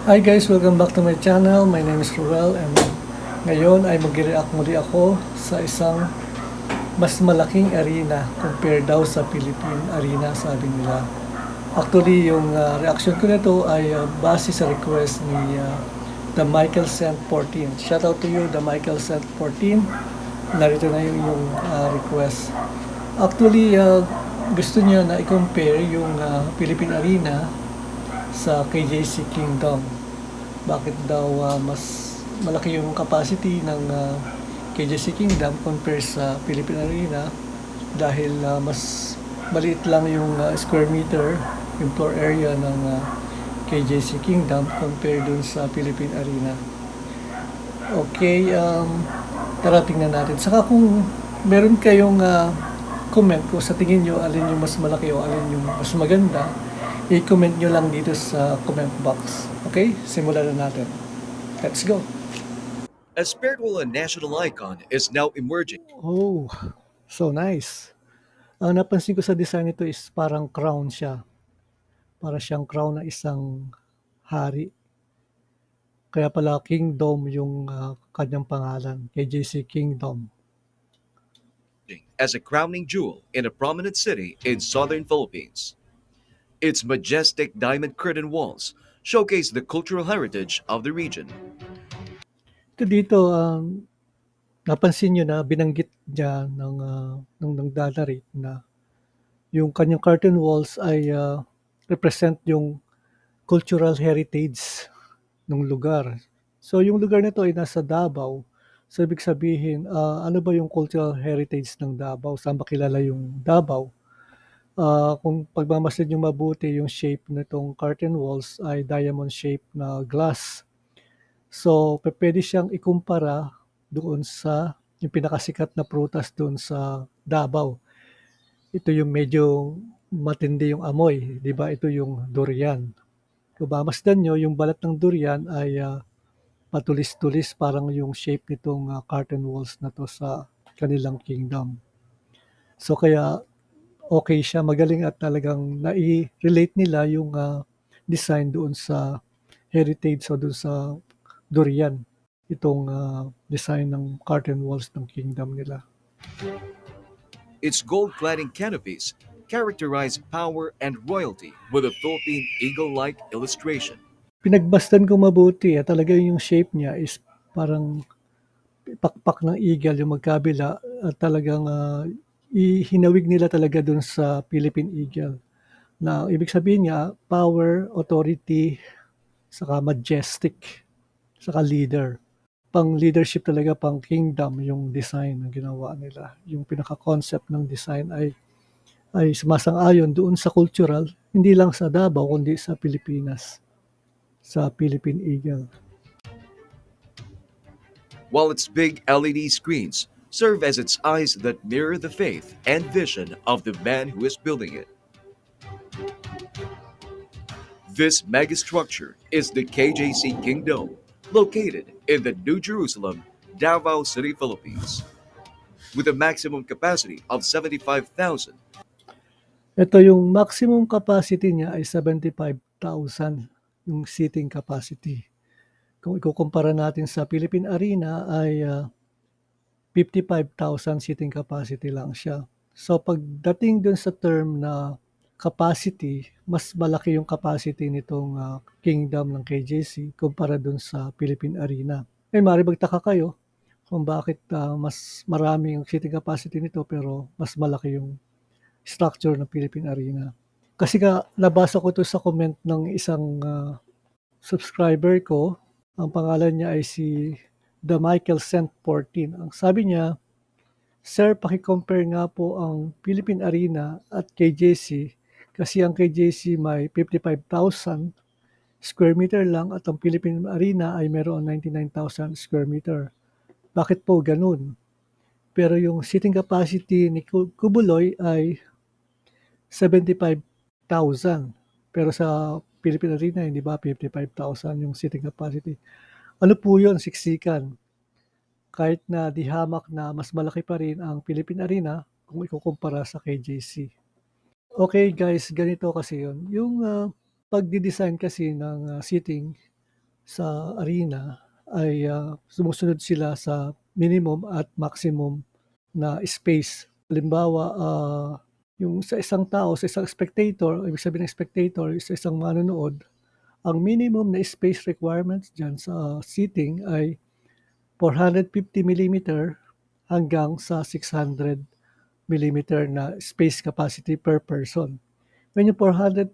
Hi guys, welcome back to my channel. My name is Ruel and ngayon ay mag-react muli ako sa isang mas malaking arena compare daw sa Philippine Arena, sabi nila. Actually, yung reaction ko nito ay base sa request ni The Michael Cent 14. Shout out to you, The Michael Cent 14. Narito na yung inyong request. Actually, gusto niya na i-compare yung Philippine Arena sa KJC Kingdom. Bakit daw mas malaki yung capacity ng KJC Kingdom compare sa Philippine Arena dahil mas maliit lang yung square meter, yung floor area ng KJC Kingdom compare dun sa Philippine Arena. Okay, tara tingnan natin. Saka kung meron kayong comment kung sa tingin nyo alin yung mas malaki o alin yung mas maganda, i-comment nyo lang dito sa comment box. Okay, simulan na natin. Let's go. A spiritual and national icon is now emerging. Oh, so nice. Ang napansin ko sa design nito is parang crown siya. Para siyang crown na isang hari. Kaya pala Kingdom yung kanyang pangalan, KJC Kingdom. As a crowning jewel in a prominent city in southern Philippines. Its majestic diamond curtain walls showcase the cultural heritage of the region. Ito dito, napansin nyo na binanggit niya ng nagdadari na yung kanyang curtain walls ay represent yung cultural heritage ng lugar. So yung lugar nito ay nasa Davao. So ibig sabihin, ano ba yung cultural heritage ng Davao? Saan ba kilala yung Davao? Kung pagmamasid nyo mabuti, yung shape nitong curtain walls ay diamond shape na glass. So pwede siyang ikumpara doon sa yung pinakasikat na prutas doon sa Davao. Ito yung medyo matindi yung amoy, 'di ba? Ito yung durian. Kung mamasdan nyo, yung balat ng durian ay matulis-tulis parang yung shape nitong curtain walls na to sa kanilang kingdom. So kaya okay siya, magaling at talagang nai-relate nila yung design doon sa heritage o doon sa durian. Itong design ng curtain walls ng kingdom nila. Its gold cladding canopies characterize power and royalty with a Philippine eagle like illustration. Pinagbastan ko mabuti, talaga yung shape niya is parang pakpak ng eagle yung magkabila at talagang hinawig nila talaga dun sa Philippine Eagle. Na ibig sabihin niya, power, authority, saka majestic, saka leader. Pang leadership talaga, pang kingdom yung design na ginawa nila. Yung pinaka-concept ng design ay sumasang-ayon doon sa cultural, hindi lang sa Davao, kundi sa Pilipinas, sa Philippine Eagle. While its big LED screens serve as its eyes that mirror the faith and vision of the man who is building it. This megastructure is the KJC Kingdom, located in the New Jerusalem, Davao City, Philippines, with a maximum capacity of 75,000. Ito yung maximum capacity niya ay 75,000 yung seating capacity. Kung ikukumpara natin sa Philippine Arena ay 55,000 seating capacity lang siya. So pagdating dun sa term na capacity, mas malaki yung capacity nitong Kingdom ng KJC kumpara dun sa Philippine Arena. Eh, maaari magtaka kayo kung bakit mas marami yung seating capacity nito pero mas malaki yung structure ng Philippine Arena. Kasi nga nabasa ko 'to sa comment ng isang subscriber ko. Ang pangalan niya ay si The Michael Cent 14. Ang sabi niya, "Sir, paki-compare nga po ang Philippine Arena at KJC kasi ang KJC may 55,000 square meter lang at ang Philippine Arena ay mayroong 99,000 square meter. Bakit po gano'n? Pero yung seating capacity ni Kubuloy ay 75,000. Pero sa Philippine Arena, hindi ba 55,000 yung seating capacity. Ano po yun, siksikan. Kahit na di hamak na mas malaki pa rin ang Philippine Arena kung ikukumpara sa KJC. Okay guys, ganito kasi yun. Yung pagdi-design kasi ng seating, sa arena ay sumusunod sila sa minimum at maximum na space. Halimbawa, yung sa isang tao, sa isang spectator, ibig sabihin ng spectator, sa isang manonood, ang minimum na space requirements dyan sa seating ay 450 millimeter hanggang sa 600 millimeter na space capacity per person. When yung 450,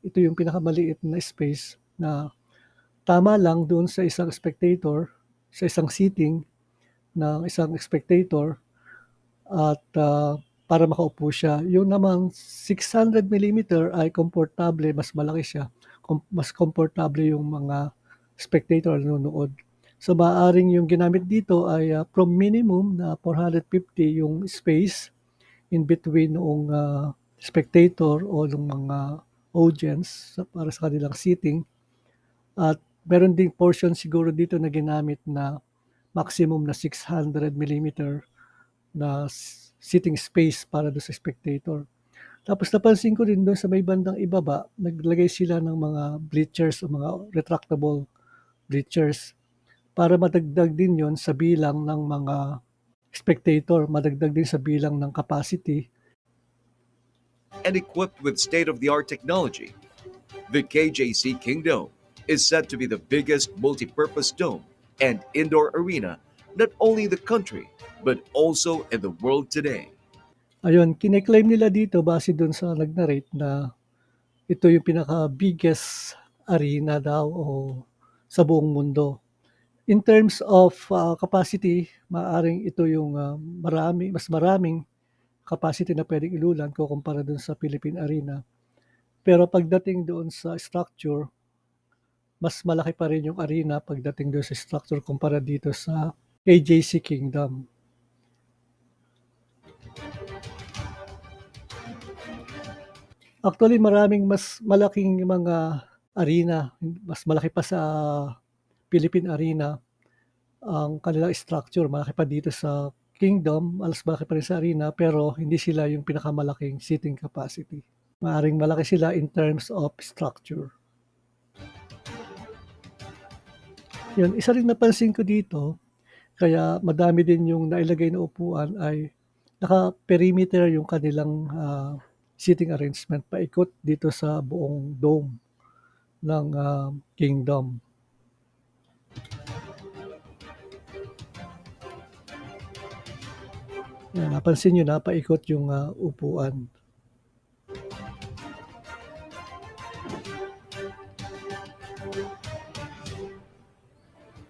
ito yung pinakamaliit na space na tama lang doon sa isang spectator, sa isang seating ng isang spectator at para makaupo siya. Yung namang 600 millimeter ay komportable, mas malaki siya. Mas komportable yung mga spectator na nanonood. So maaaring yung ginamit dito ay from minimum na 450 yung space in between noong spectator o ng mga audience para sa kanilang seating. At meron ding portion siguro dito na ginamit na maximum na 600 millimeter na seating space para doon sa spectator. Tapos napansin ko din doon sa may bandang ibaba, naglagay sila ng mga bleachers o mga retractable bleachers para madagdag din yon sa bilang ng mga spectator, madagdag din sa bilang ng capacity. And equipped with state-of-the-art technology, the KJC Kingdom is said to be the biggest multi-purpose dome and indoor arena not only in the country but also in the world today. Ayun, kine-claim nila dito base doon sa nag-narrate na ito yung pinaka-biggest arena daw o sa buong mundo. In terms of capacity, maaaring ito yung mas maraming capacity na pwedeng ilulan kukumpara dun sa Philippine Arena. Pero pagdating doon sa structure, mas malaki pa rin yung arena pagdating doon sa structure kumpara dito sa KJC Kingdom. Actually, maraming mas malaking mga arena, mas malaki pa sa Philippine Arena ang kanilang structure. Malaki pa dito sa Kingdom, mas malaki pa rin sa arena, pero hindi sila yung pinakamalaking seating capacity. Maaring malaki sila in terms of structure. Yun, isa rin napansin ko dito, kaya madami din yung nailagay na upuan ay naka-perimeter yung kanilang seating arrangement paikot dito sa buong dome ng Kingdom. Yan, napansin nyo na paikot yung upuan.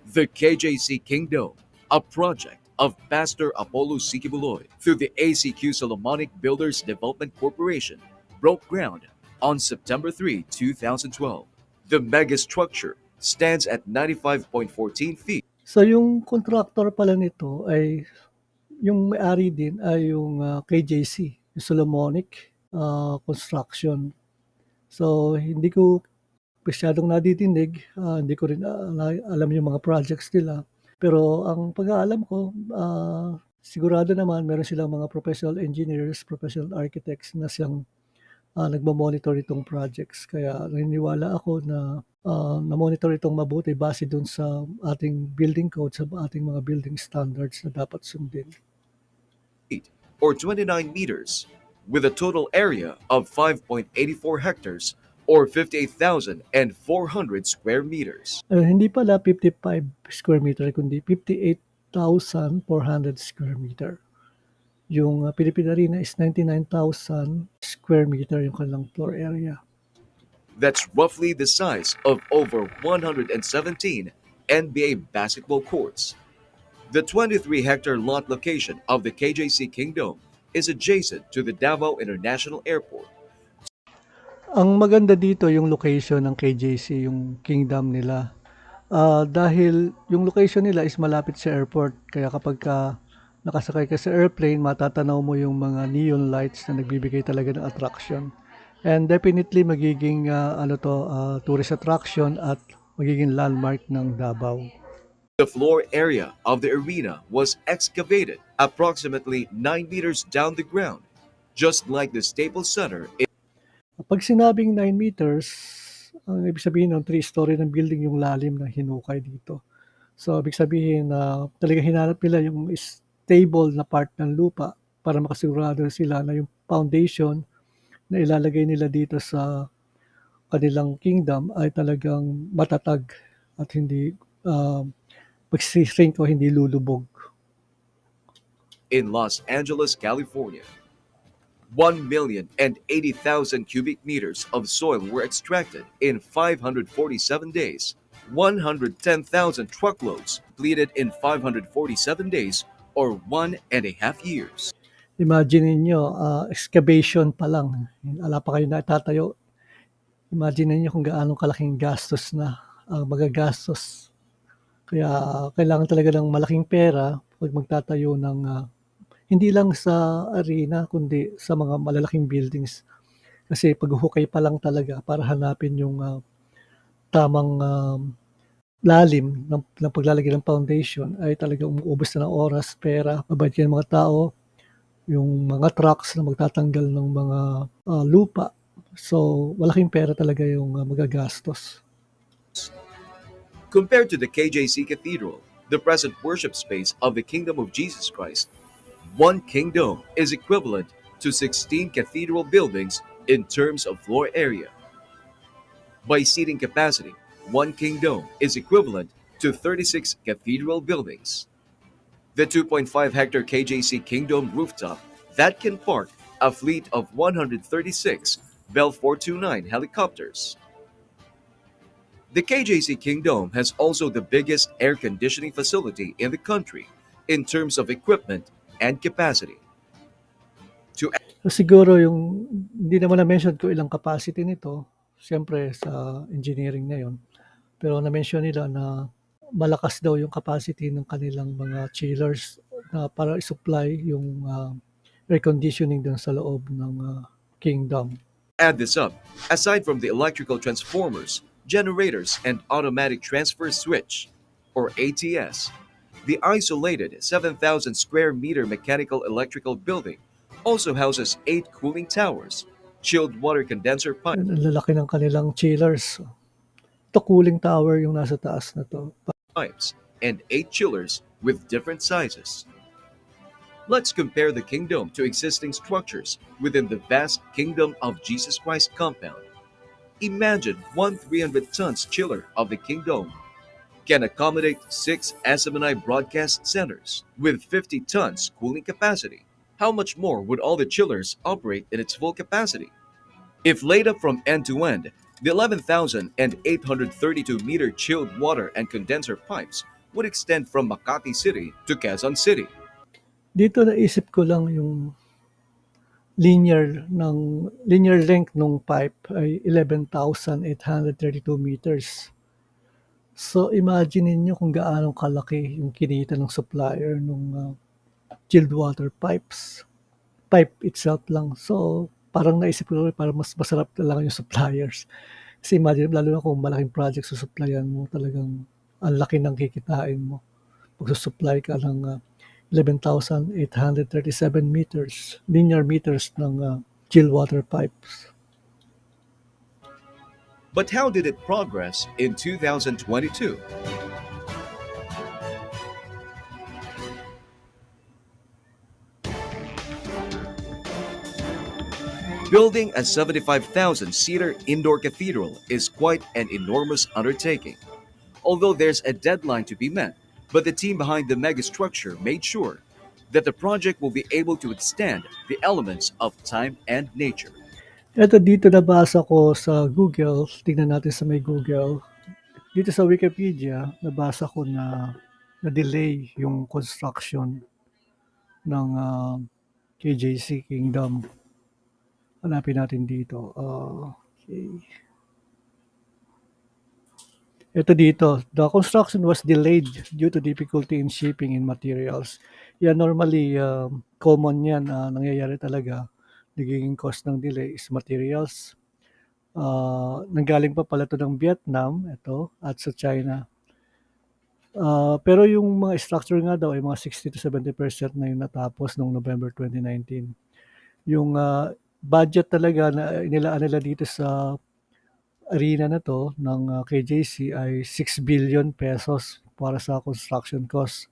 The KJC Kingdom, a project of Pastor Apollo Sikibuloy through the ACQ Solomonic Builders Development Corporation, broke ground on September 3, 2012. The megastructure stands at 95.14 feet. So yung contractor pala nito ay yung may-ari din ay yung KJC, yung Solomonic Construction. So hindi ko masyadong nadidinig, hindi ko rin alam yung mga projects nila. Pero ang pag-aalam ko, sigurado naman meron silang mga professional engineers, professional architects na siyang nagmo-monitor itong projects. Kaya naniniwala ako na na-monitor itong mabuti base dun sa ating building code, sa ating mga building standards na dapat sundin. Or 29 meters, with a total area of 5.84 hectares or 58,400 square meters. Hindi pala 55 square meter, kundi 58,400 square meter. Yung Philippine Arena is 99,000 square meter yung kanilang floor area. That's roughly the size of over 117 NBA basketball courts. The 23-hectare lot location of the KJC Kingdom is adjacent to the Davao International Airport. Ang maganda dito yung location ng KJC, yung Kingdom nila. Dahil yung location nila is malapit sa airport, kaya kapag nakasakay ka sa airplane, matatanaw mo yung mga neon lights na nagbibigay talaga ng attraction. And definitely magiging tourist attraction at magiging landmark ng Davao. The floor area of the arena was excavated approximately 9 meters down the ground, just like the Staples Center. Pag sinabing 9 meters, Ang ibig sabihin ng 3-story ng building yung lalim na hinukay dito. So, ibig sabihin na talagang hinanap nila yung stable na part ng lupa para makasigurado sila na yung foundation na ilalagay nila dito sa kanilang kingdom ay talagang matatag at hindi, magsi-shrink o hindi lulubog. In Los Angeles, California, 1,080,000 cubic meters of soil were extracted in 547 days. 110,000 truckloads completed in 547 days or 1.5 years. Imagine ninyo, excavation pa lang, wala pa kayong naitatayo. Imagine ninyo kung gaano kalaking gastos na ang magagastos. Kaya kailangan talaga ng malaking pera 'pag magtatayo ng, hindi lang sa arena kundi sa mga malalaking buildings. Kasi paghuhukay pa lang talaga para hanapin yung, tamang, lalim ng paglalagay ng foundation ay talagang umuubos na ng oras, pera, babayad kayo ng mga tao, yung mga trucks na magtatanggal ng mga, lupa. So, malaking pera talaga yung, magagastos. Compared to the KJC Cathedral, the present worship space of the Kingdom of Jesus Christ, one kingdom is equivalent to 16 cathedral buildings in terms of floor area. By seating capacity, one kingdom is equivalent to 36 cathedral buildings. The 2.5 hectare KJC Kingdom rooftop that can park a fleet of 136 Bell 429 helicopters. The KJC Kingdom has also the biggest air conditioning facility in the country in terms of equipment and capacity. So, siguro yung hindi naman na-mention kung ilang capacity nito, siyempre sa engineering na yun. Pero na-mention nila na malakas daw yung capacity ng kanilang mga chillers na para i-supply yung, air conditioning dun sa loob ng, kingdom. Add this up, aside from the electrical transformers, generators, and automatic transfer switch, or ATS, the isolated 7,000 square meter mechanical electrical building also houses 8 cooling towers, chilled water condenser pipes, Ang lalaki ng kanilang chillers. Ito cooling tower yung nasa taas na 'to. and 8 chillers with different sizes. Let's compare the kingdom to existing structures within the vast Kingdom of Jesus Christ compound. Imagine one 300 tons chiller of the kingdom can accommodate 6 SMNI broadcast centers with 50 tons cooling capacity. How much more would all the chillers operate in its full capacity? If laid up from end to end, the 11,832 meter chilled water and condenser pipes would extend from Makati City to Quezon City. Dito naisip ko lang yung linear length nung pipe ay 11,832 meters. So, imagine niyo kung gaano kalaki yung kinita ng supplier nung, chilled water pipe itself lang. So, parang naisip ko parang mas masarap na lang yung suppliers. Kasi imagine lalo na kung malaking project susupplyan mo, talagang ang laki ng kikitain mo. Magsu-supply ka ng, 11,837 meters, linear meters ng, chilled water pipes. But how did it progress in 2022? Building a 75,000-seater indoor cathedral is quite an enormous undertaking. Although there's a deadline to be met, but the team behind the megastructure made sure that the project will be able to withstand the elements of time and nature. Eto dito nabasa ko sa Google, tingnan natin sa may Google. Dito sa Wikipedia, nabasa ko na na-delay yung construction ng, KJC Kingdom. Hanapin natin dito, okey. Ito dito, the construction was delayed due to difficulty in shipping and materials. Yan normally, common yan, nangyayari talaga. Nagiging cause ng delay is materials. Nanggaling pa pala 'to ng Vietnam, ito, at sa China. Pero yung mga structure nga daw ay mga 60 to 70% na yung natapos noong November 2019. Yung, budget talaga na inilaan nila dito sa arena na 'to ng, KJC ay 6 billion pesos para sa construction cost.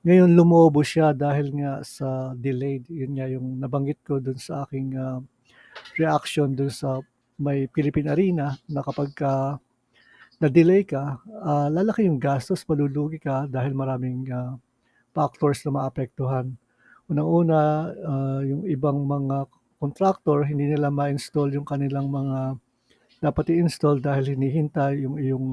Ngayon lumobo siya dahil nga sa delayed, yun nga yung nabanggit ko dun sa aking, reaction dun sa may Philippine Arena na kapagka na-delay ka, lalaki yung gastos, malulugi ka dahil maraming, factors na maapektuhan. Unang-una, yung ibang mga contractor hindi nila ma-install yung kanilang mga dapat i-install dahil hinihintay yung iyong,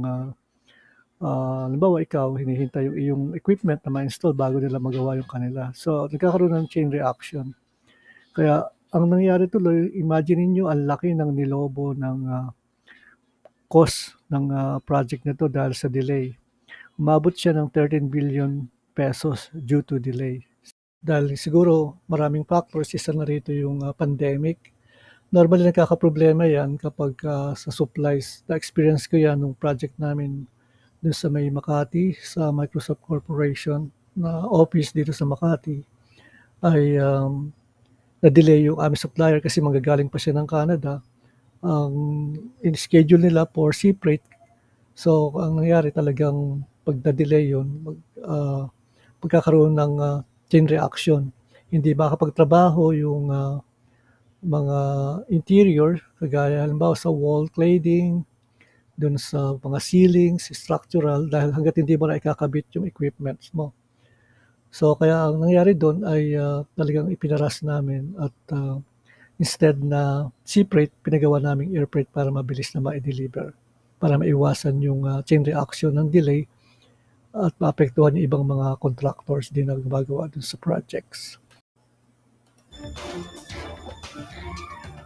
halimbawa ikaw hinihintay yung iyong equipment na ma-install bago nila magawa yung kanila. So, nagkakaroon ng chain reaction. Kaya ang nangyari tuloy, imagine niyo ang laki ng nilobo ng, cost ng, project na 'to dahil sa delay. Umabot siya ng 13 billion pesos due to delay. Dahil siguro maraming factors, isa na rito yung, pandemic. Normally nagkakaproblema 'yan kapag, sa supplies. Na-experience ko 'yan nung project namin dun sa may Makati, sa Microsoft Corporation na office dito sa Makati ay, na-delay yung aming supplier kasi manggagaling pa siya ng Canada. Ang in-schedule nila for sea freight. So, ang nangyari talagang 'pag na-delay yun, magkakaroon ng, chain reaction. Hindi makakapagtrabaho yung, mga interior kagaya halimbawa sa wall cladding, dun sa mga ceilings, structural dahil hangga't hindi mo na ikakabit yung equipments mo. So, kaya ang nangyari dun ay, talagang ipinarush namin at, instead na sea freight, pinagawa naming air freight para mabilis na mai-deliver, para maiwasan yung, chain reaction ng delay at maapektuhan yung ibang mga contractors din na gumagawa dun sa projects.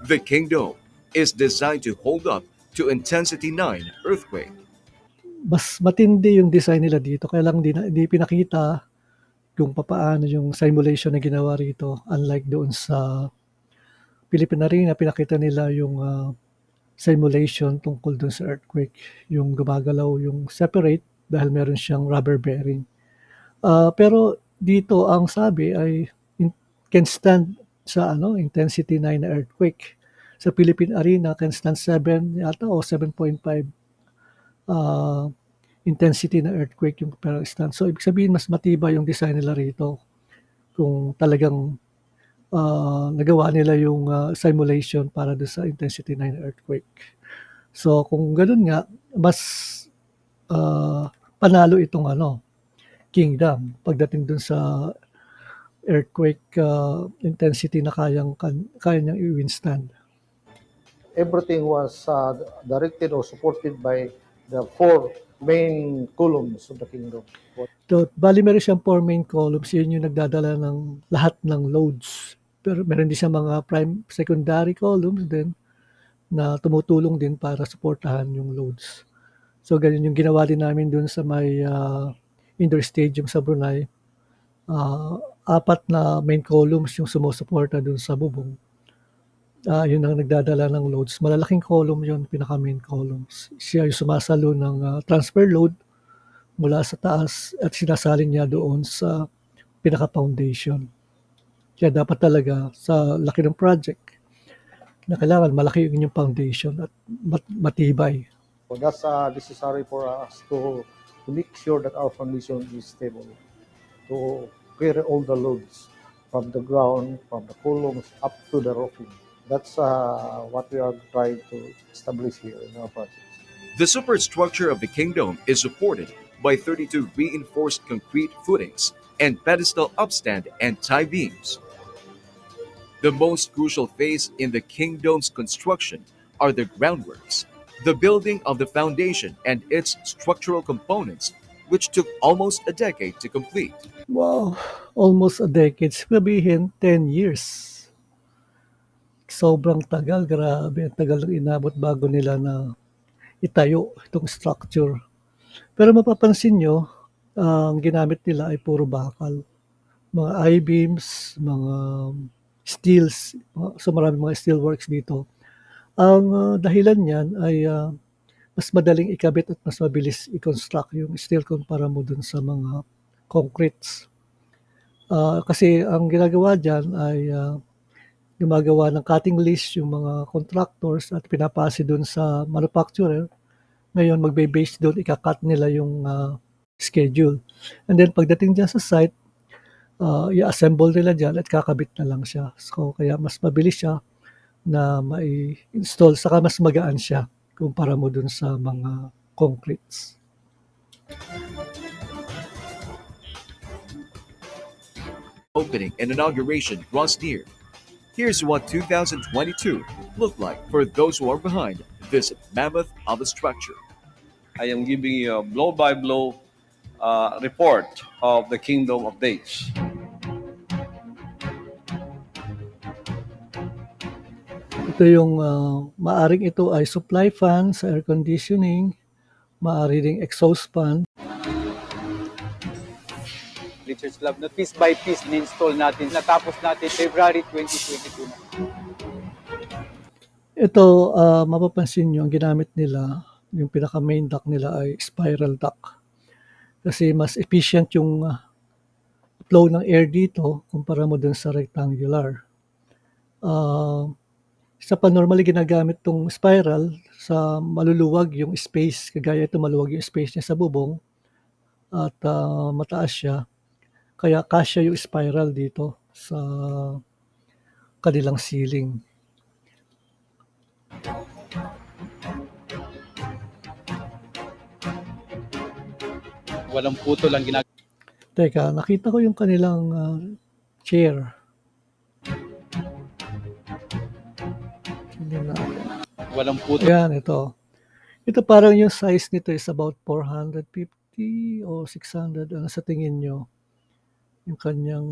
The Kingdom is designed to hold up to Intensity 9 earthquake. Mas matindi yung design nila dito kaya lang hindi pinakita kung papaano yung simulation na ginawa rito, unlike doon sa Philippine Arena pinakita nila yung, simulation tungkol dun sa earthquake, yung gumagalaw yung separate dahil meron siyang rubber bearing. Pero dito ang sabi ay can stand sa intensity 9 na earthquake. Sa Philippine Arena can stand 7 yata o 7.5 intensity na earthquake yung pero stand. So ibig sabihin mas matibay yung design nila rito kung talagang, nagawa nila yung, simulation para dun sa intensity 9 earthquake. So kung ganun nga mas, panalo itong Kingdom pagdating dun sa earthquake, intensity na kaya niyang i-withstand. Everything was directed or supported by the four main columns of the kingdom. So, bale meron siyang 4 main columns, yun yung nagdadala ng lahat ng loads. Pero meron din siyang mga secondary columns din na tumutulong din para suportahan yung loads. So, ganun yung ginawa din namin dun sa may indoor stadium sa Brunei. 4 na main columns yung sumusuporta dun sa bubong. Yun ang nagdadala ng loads. Malalaking column yun, pinaka-main columns. Siya yung sumasalo ng transfer load mula sa taas at sinasalin niya doon sa pinaka-foundation. Kaya dapat talaga sa laki ng project na kailangan malaki yung inyong foundation at matibay. So that's necessary for us to make sure that our foundation is stable, to carry all the loads from the ground, from the columns up to the roofing. That's what we are trying to establish here in our project. The superstructure of the Kingdom is supported by 32 reinforced concrete footings and pedestal upstand and tie beams. The most crucial phase in the Kingdom's construction are the groundworks, the building of the foundation and its structural components, which took almost a decade to complete. Wow, almost a decade. Sabihin, 10 years. Sobrang tagal, grabe. Ang tagal ng inabot bago nila na itayo itong structure. Pero mapapansin nyo, ang ginamit nila ay puro bakal. Mga I-beams, mga steels, so maraming mga steel works dito. Ang dahilan niyan ay mas madaling ikabit at mas mabilis i-construct yung steel kumpara mo dun sa mga concretes. Kasi ang ginagawa dyan ay gumagawa ng cutting list yung mga contractors at pinapase do'n sa manufacturer. Ngayon magbe-base do'n, ika-cut nila yung, schedule. And then pagdating diyan sa site, i-assemble nila diyan at kakabit na lang siya. So, kaya mas mabilis siya na mai-install saka mas magaan siya kumpara mo do'n sa mga concretes. Opening and inauguration draws near. Here's what 2022 looked like for those who are behind this mammoth of a structure. I am giving you a blow-by-blow report of the Kingdom of Days. Ito yung, maaring ito ay supply fan sa air conditioning, maaari ding exhaust fan. Bleachers Lab na piece by piece ni-install natin. Natapos natin February 2022 na. Ito, mapapansin nyo ang ginamit nila, yung pinaka-main duct nila ay spiral duct. Kasi mas efficient yung flow ng air dito kumpara mo dun sa rectangular. Isa pa normally ginagamit tong spiral sa maluluwag yung space, kagaya ito maluwag yung space niya sa bubong at mataas siya. Kaya kasya yung spiral dito sa kanilang ceiling. Walang putol ang ginagawa. Teka, nakita ko yung kanilang chair. Tingnan natin. Walang putol. Ayan, ito. Ito parang yung size nito is about 450 o 600. Ano sa tingin nyo? Yung kanyang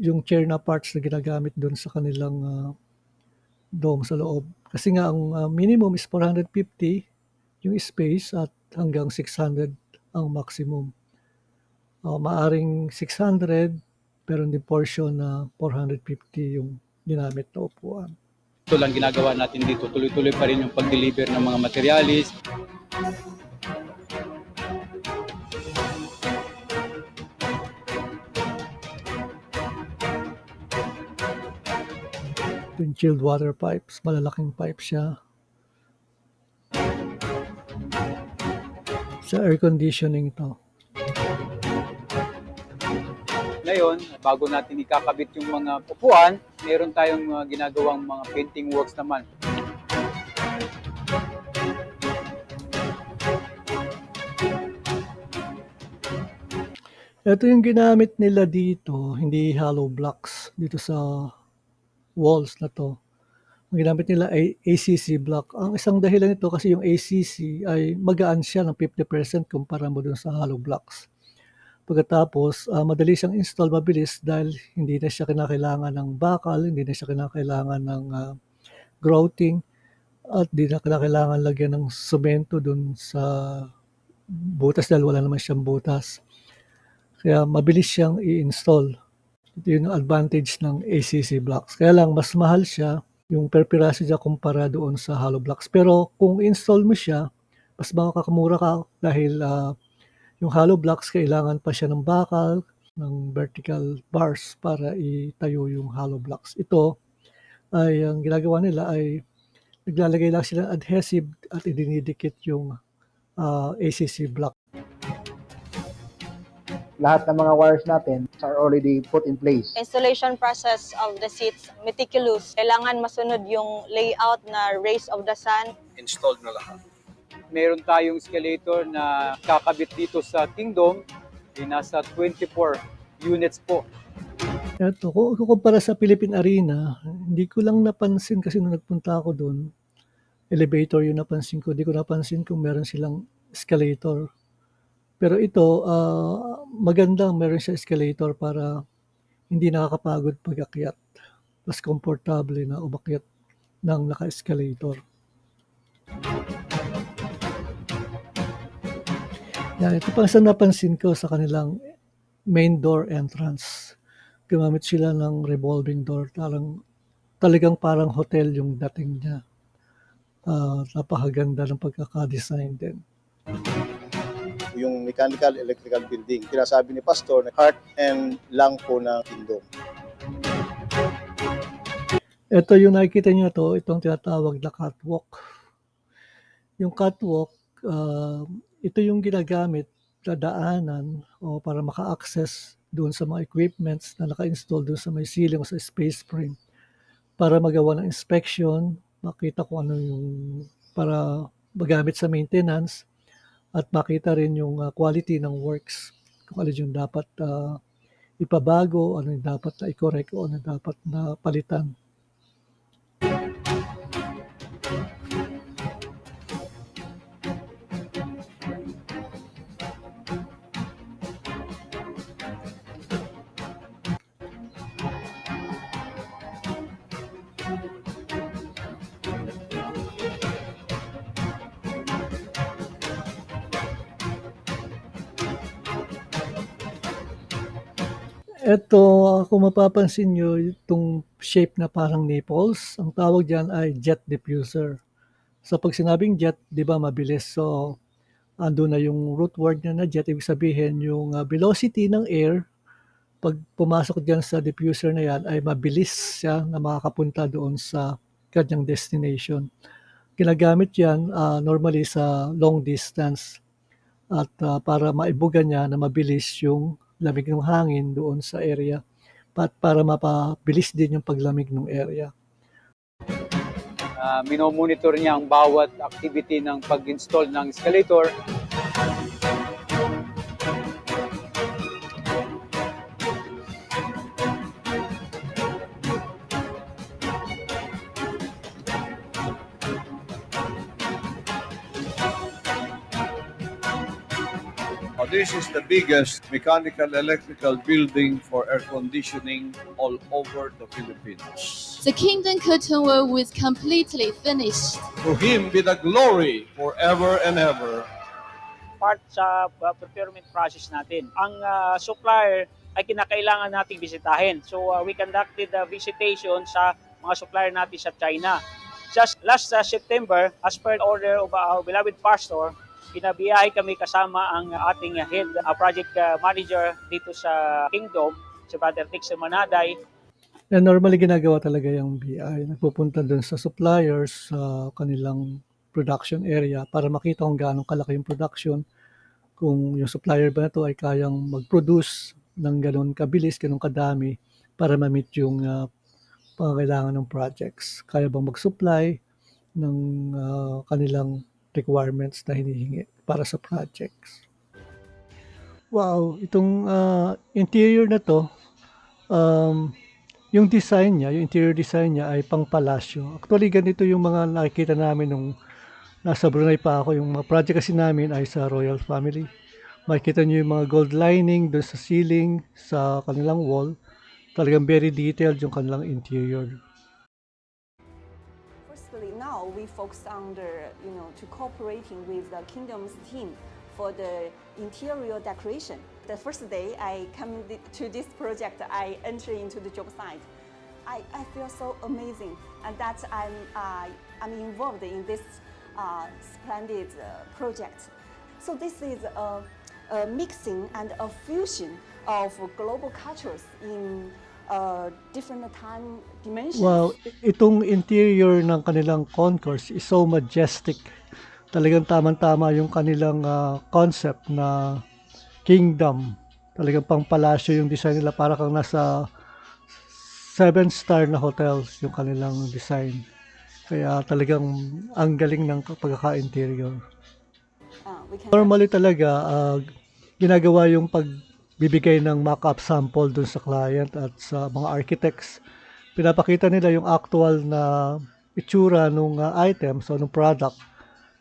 yung chair na parts na ginagamit doon sa kanilang dome sa loob. Kasi nga ang minimum is 450 yung space at hanggang 600 ang maximum. Maaring 600 pero hindi portion na 450 yung ginamit na upuan. Ito lang ginagawa natin dito. Tuloy-tuloy pa rin yung pag-deliver ng mga materialis. Yung chilled water pipes, malalaking pipe siya. Sa air conditioning ito. Ngayon, bago natin ikakabit yung mga upuan, meron tayong ginagawang mga painting works naman. Ito yung ginamit nila dito, hindi hollow blocks dito sa walls na to. Ang ginamit nila ay ACC block. Ang isang dahilan nito kasi yung ACC ay magaan siya ng 50% kumpara mo dun sa hollow blocks. Pagkatapos, madali siyang install, mabilis dahil hindi na siya kinakailangan ng bakal, hindi na siya kinakailangan ng grouting, at hindi na kinakailangan lagyan ng semento dun sa butas dahil wala naman siyang butas. Kaya mabilis siyang i-install. Ito yung advantage ng ACC blocks. Kaya lang, mas mahal siya yung per piraso niya kumpara doon sa hollow blocks. Pero kung install mo siya, mas makakamura ka dahil yung hollow blocks, kailangan pa siya ng bakal, ng vertical bars para itayo yung hollow blocks. Ito ay ang ginagawa nila ay naglalagay lang sila ng adhesive at idinidikit yung ACC block. Lahat ng mga wires natin are already put in place. Installation process of the seats, meticulous. Kailangan masunod yung layout na rays of the sun. Installed na lahat. Meron tayong escalator na kakabit dito sa Kingdom. Nasa 24 units po. Ito, kung kukumpara sa Philippine Arena, hindi ko lang napansin kasi nung nagpunta ako doon, elevator yung napansin ko. Hindi ko napansin kung meron silang escalator. Pero ito, maganda meron siya escalator para hindi nakakapagod pag-akyat. Mas komportable na umakyat ng naka-escalator. Yan, ito pa sa napansin ko sa kanilang main door entrance. Gumamit sila ng revolving door. Talagang parang hotel yung dating niya. Napakaganda ng pagkakadesign din. yung mechanical, electrical building. Sinasabi ni Pastor na heart and lung po ng kingdom. Ito yung nakikita niyo itong tinatawag na catwalk. Yung catwalk, ito yung ginagamit na daanan o para maka-access doon sa mga equipments na naka-install doon sa may ceiling o sa space frame para magawa ng inspection, makita kung ano yung para magamit sa maintenance at makita rin yung quality ng works, kung ano yung dapat ipabago, ano yung dapat na i-correct o ano yung dapat na palitan. Ito, kung mapapansin nyo, itong shape na parang nipples, ang tawag dyan ay jet diffuser. So pag sinabing jet, di ba mabilis? So ando na yung root word niya na jet, ibig sabihin yung velocity ng air, pag pumasok dyan sa diffuser na yan, ay mabilis siya na makakapunta doon sa kanyang destination. Ginagamit yan normally sa long distance at para maibuga niya na mabilis yung lamig ng hangin doon sa area at para mapabilis din yung paglamig ng area. Minomonitor niya ang bawat activity ng pag-install ng escalator. This is the biggest mechanical electrical building for air conditioning all over the Philippines. The Kingdom Curtain Wall was completely finished. To him be the glory forever and ever. Part sa procurement process natin. Ang supplier ay kinakailangan nating bisitahin. So we conducted the visitation sa mga supplier natin sa China. Just last September, as per order of our beloved pastor, pinabiyahe kami kasama ang ating head project manager dito sa Kingdom, si Brother Dixon Manaday. And normally ginagawa talaga yung BI. Nagpupunta dun sa suppliers sa kanilang production area para makita kung gaano kalaki yung production. Kung yung supplier ba na to ay kayang mag-produce ng ganun kabilis, ganun kadami para ma-meet yung pangangailangan ng projects. Kaya bang mag-supply ng kanilang requirements na hinihingi para sa projects. Wow, itong interior na to, yung design niya, yung interior design niya ay pang palasyo. Actually, ganito yung mga nakikita namin nung nasa Brunei pa ako. Yung mga project kasi namin ay sa royal family. Makikita niyo yung mga gold lining doon sa ceiling, sa kanilang wall. Talagang very detailed yung kanilang interior. Firstly, now we focus on to cooperating with the Kingdom's team for the interior decoration. The first day I come to this project, I enter into the job site. I feel so amazing, and that I'm involved in this splendid project. So this is a mixing and a fusion of global cultures in different time dimensions. Wow, itong interior ng kanilang concourse is so majestic. Talagang tamang-tama yung kanilang concept na kingdom. Talagang pang-palasyo yung design nila, para kang nasa 7-star na hotels yung kanilang design. Kaya talagang ang galing ng pagkaka-interior. Normally talaga, ginagawa yung pagbibigay ng mock-up sample dun sa client at sa mga architects. Pinapakita nila yung actual na itsura ng item, so ng product,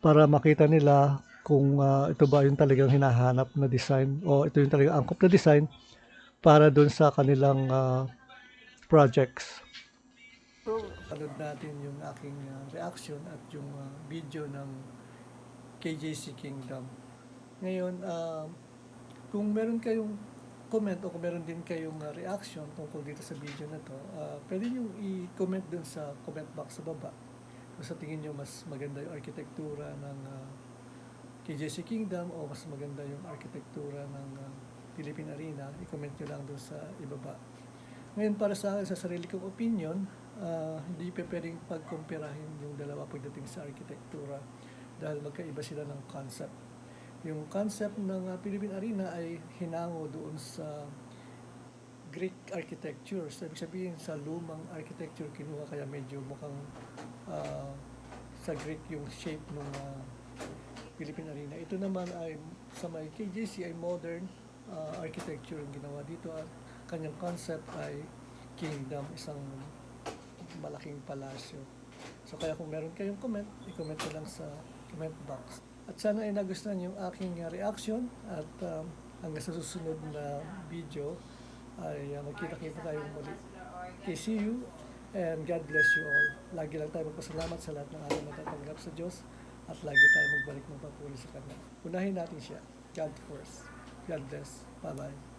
para makita nila kung ito ba yung talagang hinahanap na design o ito yung talagang angkop na design para dun sa kanilang projects. Panood natin yung aking reaction at yung video ng KJC Kingdom. Ngayon, kung meron kayong comment o kung meron din kayong reaction tungkol dito sa video na to, pwede nyo i-comment dun sa comment box sa baba. Kung sa tingin nyo mas maganda yung arkitektura ng KJC Kingdom o mas maganda yung arkitektura ng Philippine Arena, i-comment nyo lang doon sa ibaba. Ngayon, para sa akin, sa sarili kong opinion, hindi pa pwedeng pagkumpirahin yung dalawa pagdating sa arkitektura dahil magkaiba sila ng concept. Yung concept ng Philippine Arena ay hinango doon sa Greek architecture. So, ibig sabihin sa lumang architecture kinuha kaya medyo mukhang sa Greek yung shape ng Philippine Arena. Ito naman ay sa may KJC ay modern architecture yung ginawa dito at kanyang concept ay kingdom, isang malaking palasyo. So kaya kung meron kayong comment, i-comment nyo lang sa comment box. At sana ay nagustuhan yung aking reaction at hanggang sa susunod na video ay magkita-kita tayo muli. Okay, see you and God bless you all. Lagi lang tayo magpasalamat sa lahat ng ating natatanggap sa Diyos at lagi tayo magbalik ng papuri sa Kanya. Unahin natin siya. God first. God bless. Bye-bye.